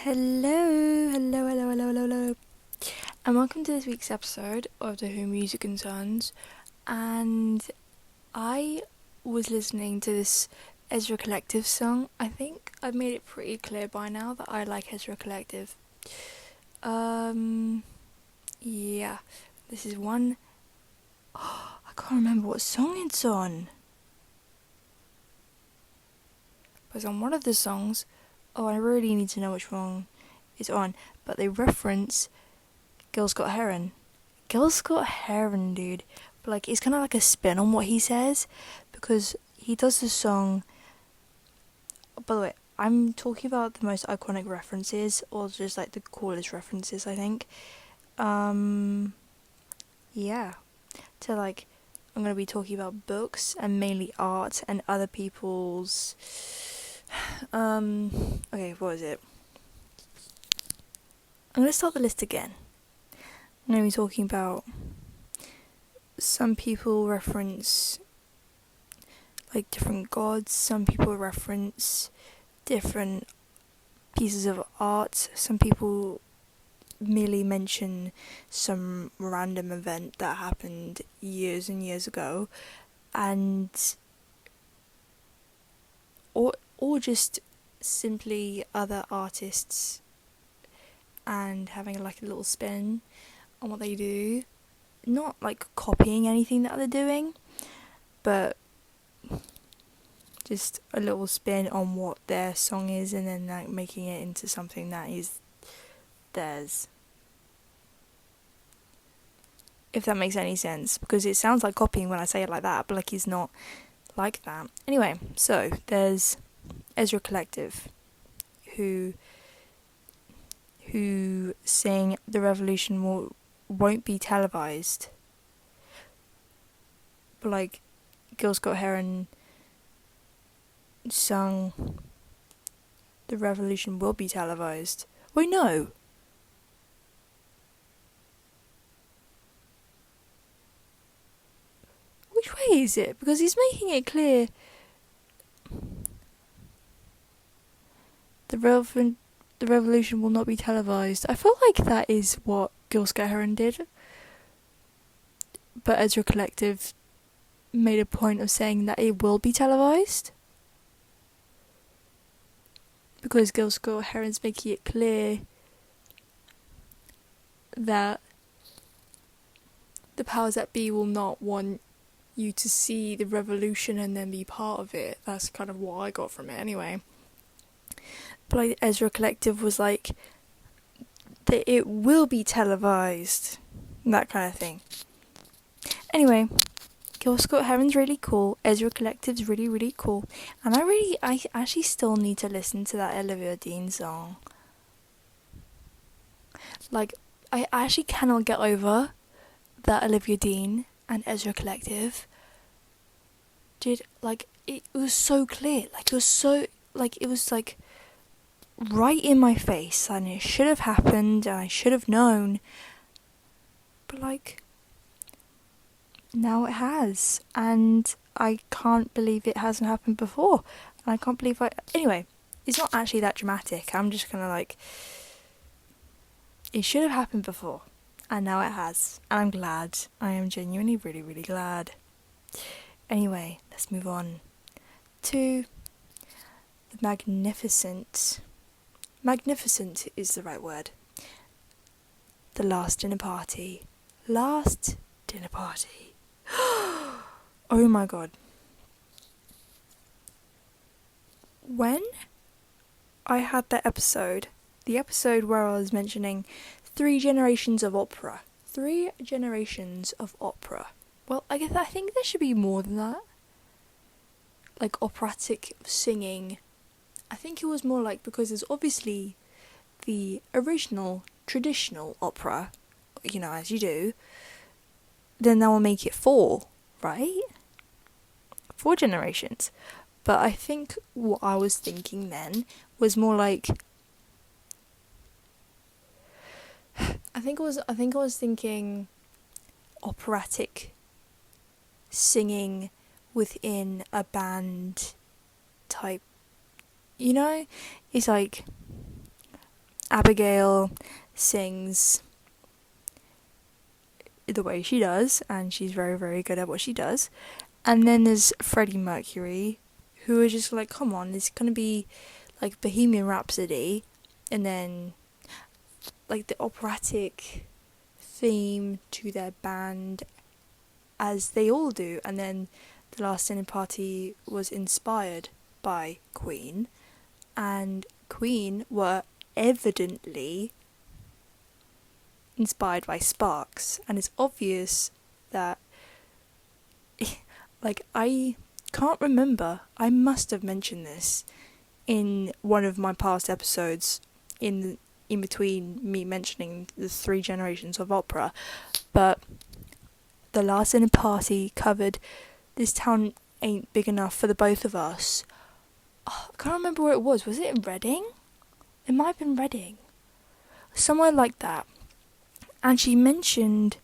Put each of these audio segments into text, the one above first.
Hello, and welcome to this week's episode of the Who Music Concerns. And I was listening to this Ezra Collective song. I think I've made it pretty clear by now that I like Ezra Collective. Yeah, this is one. Oh, I can't remember what song it's on. But it's on one of the songs. Oh, I really need to know which one it's on. But they reference Gil Scott Heron. Gil Scott Heron, dude. But like, it's kind of like a spin on what he says, because he does this song. By the way, I'm talking about the most iconic references, or just like the coolest references, I think. Yeah. So like, I'm gonna be talking about books and mainly art and other people's. Okay, what is it? I'm gonna start the list again. I'm gonna be talking about some people reference like different gods, some people reference different pieces of art, some people merely mention some random event that happened years and years ago, and or just simply other artists and having like a little spin on what they do, not like copying anything that they're doing, but just a little spin on what their song is, and then like making it into something that is theirs. If that makes any sense, because it sounds like copying when I say it like that, but like it's not like that. Anyway, so there's Ezra Collective, who sing the revolution won't be televised. But like, Gil Scott Heron sung the revolution will be televised. Wait, no. Which way is it? Because he's making it clear the revolution will not be televised. I feel like that is what Gil Scott Heron did. But Ezra Collective made a point of saying that it will be televised, because Gil Scott Heron's making it clear that the powers that be will not want you to see the revolution and then be part of it. That's kind of what I got from it anyway. But like, Ezra Collective was like that it will be televised, that kind of thing. Anyway, Gil Scott Heron's really cool. Ezra Collective's really, really cool. And I actually still need to listen to that Olivia Dean song. Like, I actually cannot get over that Olivia Dean and Ezra Collective did, like, it was so clear. Like, it was like right in my face, and it should have happened, and I should have known. But like, now it has, and I can't believe it hasn't happened before. And I can't believe anyway, it's not actually that dramatic. I'm just kind of like, it should have happened before, and now it has. And I'm glad. I am genuinely really, really glad. Anyway, let's move on to the magnificent. Magnificent is the right word. The Last Dinner Party. Last Dinner Party. Oh my god. When I had that episode, the episode where I was mentioning 3 generations of opera. 3 generations of opera. Well, I think there should be more than that. Like operatic singing. I think it was more like, because there's obviously the original traditional opera, you know, as you do, then that will make it 4, right? 4 generations. But I think what I was thinking then was more like, I think I was thinking operatic singing within a band type. You know, it's like Abigail sings the way she does, and she's very, very good at what she does. And then there's Freddie Mercury, who is just like, come on, it's gonna be like Bohemian Rhapsody, and then like the operatic theme to their band, as they all do. And then The Last Dinner Party was inspired by Queen, and Queen were evidently inspired by Sparks, and it's obvious that like, I can't remember, I must have mentioned this in one of my past episodes in between me mentioning the 3 generations of opera, but The Last Dinner Party covered This Town Ain't Big Enough for the Both of Us. Oh, I can't remember where it was it in Reading? It might have been Reading, somewhere like that. And she mentioned,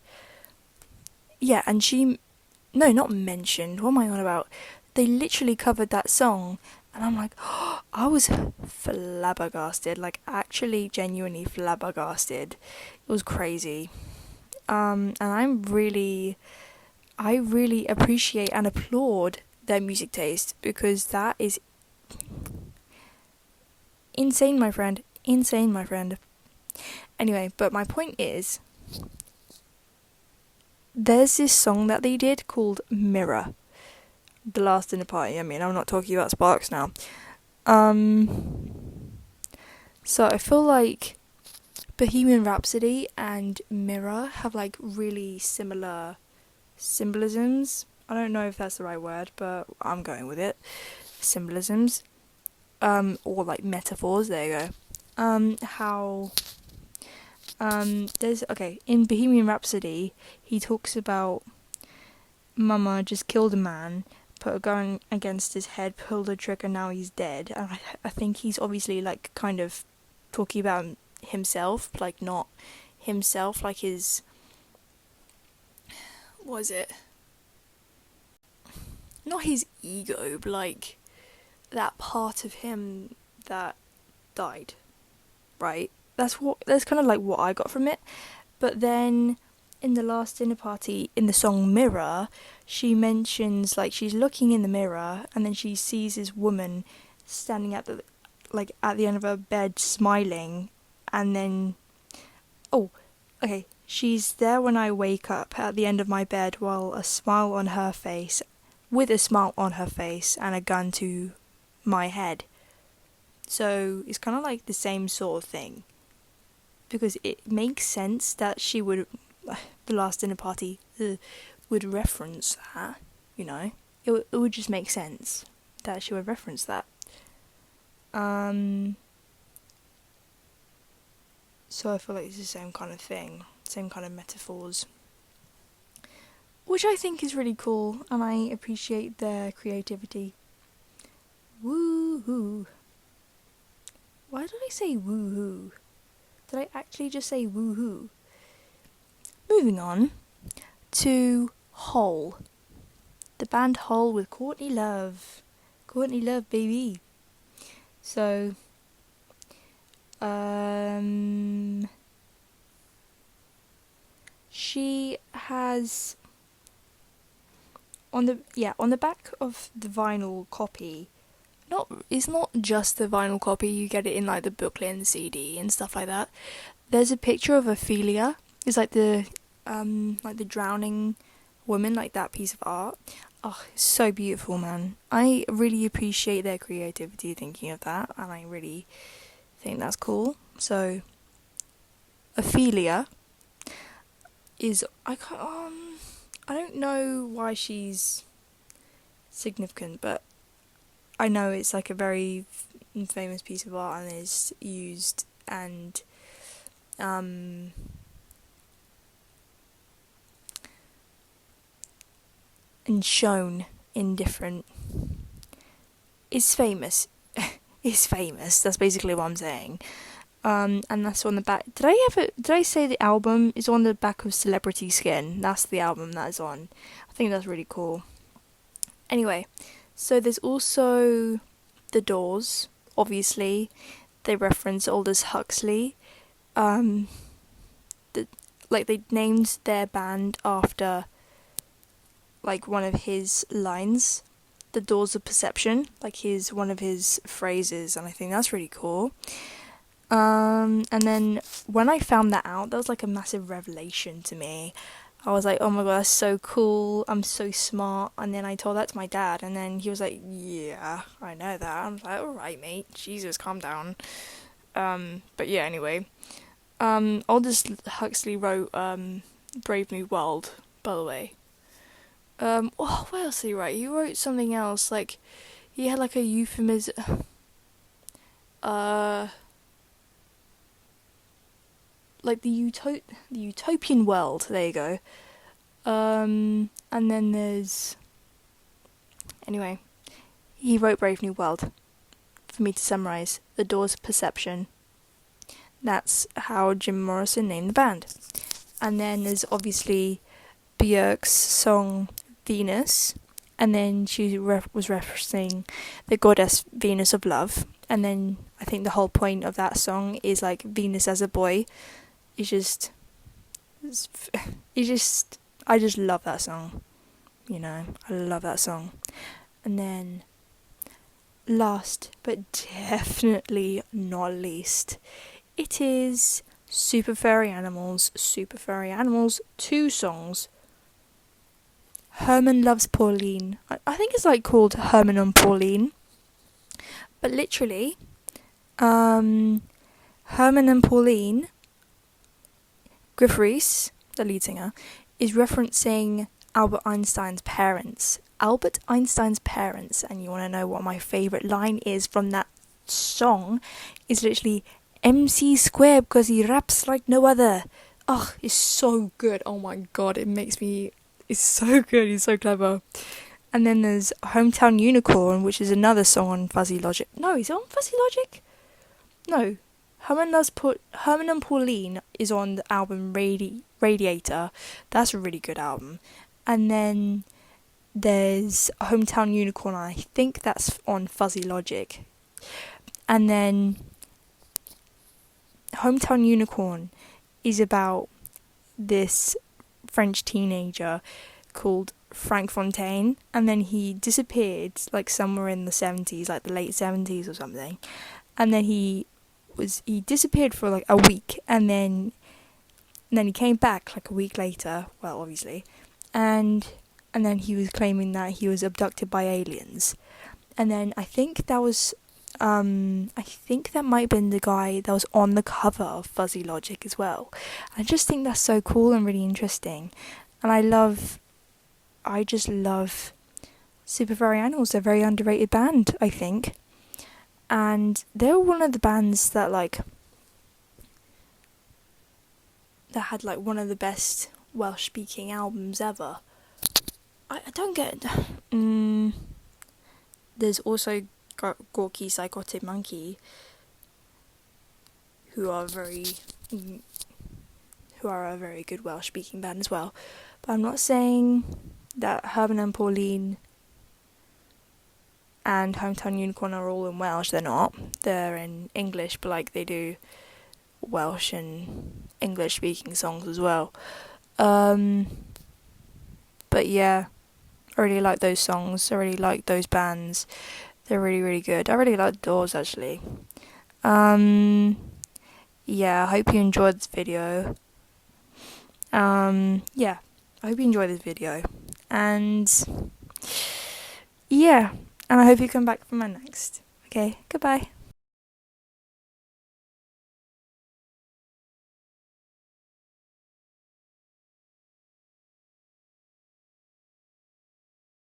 no, not mentioned, what am I on about? They literally covered that song, and I'm like, oh, I was flabbergasted, like actually genuinely flabbergasted. It was crazy. And I really appreciate and applaud their music taste, because that is insane, my friend. Anyway, but my point is, there's this song that they did called Mirror, The Last Dinner Party. I mean, I'm not talking about Sparks now. So I feel like Bohemian Rhapsody and Mirror have like really similar symbolisms. I don't know if that's the right word, but I'm going with it. Symbolisms. Or like metaphors, there you go. In Bohemian Rhapsody, he talks about Mama just killed a man, put a gun against his head, pulled the trigger, now he's dead. And I think he's obviously like kind of talking about himself, like not himself, like his, what is it? Not his ego, but like that part of him that died, right? That's kind of like what I got from it. But then in The Last Dinner Party, in the song Mirror, she mentions like she's looking in the mirror, and then she sees this woman standing at the end of her bed smiling, and then she's there when I wake up at the end of my bed with a smile on her face and a gun to my head. So it's kind of like the same sort of thing, because it makes sense that she would, The Last Dinner Party would reference that, you know. It would just make sense that she would reference that. So I feel like it's the same kind of thing, same kind of metaphors, which I think is really cool, and I appreciate their creativity. Woohoo! Why did I say woohoo? Did I actually just say woohoo? Moving on to Hole. The band Hole with Courtney Love. Courtney Love, baby. So, she has on the back of the vinyl copy. It's not just the vinyl copy. You get it in like the booklet and the CD and stuff like that. There's a picture of Ophelia. It's like the drowning woman, like that piece of art. Oh, it's so beautiful, man. I really appreciate their creativity thinking of that, and I really think that's cool. So, Ophelia is I don't know why she's significant, but I know it's like a very famous piece of art and is used and shown in different. It's famous. It's famous. That's basically what I'm saying. And that's on the back. Did I say the album is on the back of Celebrity Skin? That's the album that is on. I think that's really cool. Anyway, so there's also The Doors, obviously. they reference Aldous Huxley. They named their band after like one of his lines, the doors of perception, like one of his phrases, and I think that's really cool. And then when I found that out, that was like a massive revelation to me. I was like, oh my god, that's so cool, I'm so smart. And then I told that to my dad, and then he was like, yeah, I know that. I was like, alright mate, Jesus, calm down. But yeah, anyway, Aldous Huxley wrote Brave New World, by the way. What else did he write? He wrote something else, like, he had like a euphemism, like the utopian world, there you go. And then there's, anyway, he wrote Brave New World. For me to summarise, the doors of perception. That's how Jim Morrison named the band. And then there's obviously Bjork's song Venus, and then she was referencing the goddess Venus of love. And then I think the whole point of that song is like Venus as a boy. I just love that song. You know, I love that song. And then, last but definitely not least, it is Furry Animals, 2 songs. Herman Loves Pauline. I think it's like called Herman and Pauline. But literally, Herman and Pauline, Griff Rhys, the lead singer, is referencing Albert Einstein's parents. And you want to know what my favourite line is from that song, is literally MC squared because he raps like no other. Oh, it's so good. Oh my god, it's so good, he's so clever. And then there's Hometown Unicorn, which is another song on Fuzzy Logic. No, is it on Fuzzy Logic? No. Herman and Pauline is on the album Radiator. That's a really good album. And then there's Hometown Unicorn, I think that's on Fuzzy Logic. And then Hometown Unicorn is about this French teenager called Franck Fontaine, and then he disappeared like somewhere in the 70s, like the late 70s or something. And then he disappeared for like a week, and then he came back like a week later, well obviously, and then he was claiming that he was abducted by aliens. And then I think that might have been the guy that was on the cover of Fuzzy Logic as well. I just think that's so cool and really interesting. And I just love Furry Animals. They're a very underrated band, I think. And they're one of the bands that had like one of the best Welsh speaking albums ever. I don't get there's also Gorky Psychotic Monkey, who are a very good Welsh speaking band as well. But I'm not saying that Herman and Pauline and Hometown Unicorn are all in Welsh. They're not. They're in English, but like they do Welsh and English speaking songs as well. But yeah, I really like those songs. I really like those bands. They're really, really good. I really like the Doors, actually. Yeah, I hope you enjoyed this video. Yeah, I hope you enjoyed this video. And yeah, and I hope you come back for my next. Okay, goodbye.